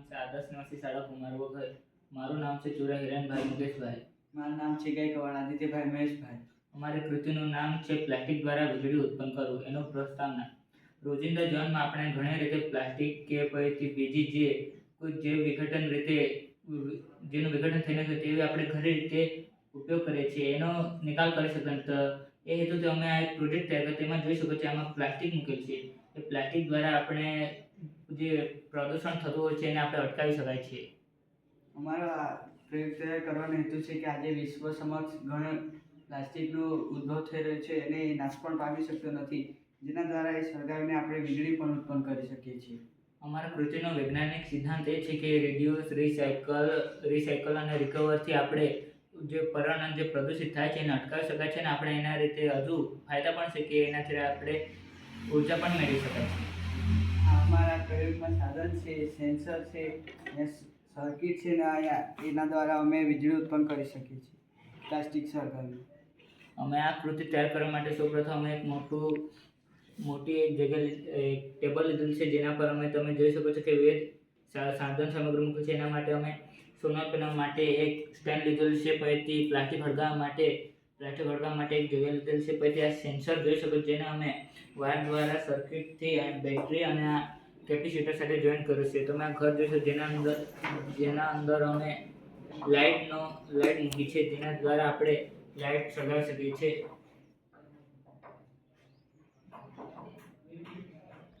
છે આદર્શ નિવાસી શાળા કુમારવો ઘર. મારું નામ છે ચુરા હિરેનભાઈ મુકેશભાઈ. મારું નામ છે ગાયકવાડ આદિત્યભાઈ મહેશભાઈ. અમારી કૃતિનું નામ છે પ્લાસ્ટિક દ્વારા વીજળી ઉત્પન્ન કરવું. એનો પ્રસ્તાવના. રોજિંદા જીવનમાં આપણે ઘણી રીતે પ્લાસ્ટિક કે પછી બીજી જે કોઈ જૈવ વિઘટન રીતે જેનું વિઘટન થઈને છે તેવી આપણે ઘણી રીતે ઉપયોગ કરીએ છીએ. એનો નિકાલ કરી શકીએ. તો એ હેતુથી અમે આ એક પ્રોજેક્ટ તૈયાર કર્યો. તેમાં જોઈ શકો છો આમાં પ્લાસ્ટિક મૂકેલ છે. એ પ્લાસ્ટિક દ્વારા આપણે જે પ્રદૂષણ થતું હોય છે એને આપણે અટકાવી શકાય છે. અમારો આ પ્રયોગ તૈયાર કરવાનો હેતુ છે કે આજે વિશ્વ સમક્ષ ઘણો પ્લાસ્ટિકનો ઉદ્ભવ થઈ રહ્યો છે અને એ નાશ પણ પામી શકતો નથી, જેના દ્વારા એ સળગાવીને આપણે વીજળી પણ ઉત્પન્ન કરી શકીએ છીએ. અમારા કૃતિનો વૈજ્ઞાનિક સિદ્ધાંત એ છે કે રિડ્યુસ, રિસાયકલ અને રિકવરથી આપણે જે પર્યાવરણ જે પ્રદૂષિત થાય છે એને અટકાવી શકાય છે અને આપણે એના રીતે હજુ ફાયદા પણ છે કે એનાથી આપણે ઉર્જા પણ મેળવી શકાય છે. અમારા પ્રયોગમાં સાધન છે, સેન્સર છે, સર્કિટ છે ને એના દ્વારા અમે વીજળી ઉત્પન્ન કરી શકીએ છીએ પ્લાસ્ટિક સળગાવીને. અમે આ કૃતિ તૈયાર કરવા માટે સૌપ્રથમ અમે એક મોટી એક જગ્યા ટેબલ લીધેલ છે, જેના પર અમે તમે જોઈ શકો છો કે વિવિધ સાધન સામગ્રી મૂકી છે. એના માટે અમે સોલાર પેનલ માટે એક સ્ટેન્ડ લીધેલ છે, પછી પ્લાસ્ટિક હળગાવવા માટે એક જગ્યા લીધેલ છે, પછી આ સેન્સર જોઈ શકો જેને અમે વાયર દ્વારા સર્કિટથી બેટરી અને આ કેપેસિટર સાથે જોઈન્ટ કર્યું છે. તમે આ ઘર જોઈશો જેના અંદર અમે લાઇટ મૂકી છે, જેના દ્વારા આપણે લાઇટ સળગાવી શકીએ છીએ.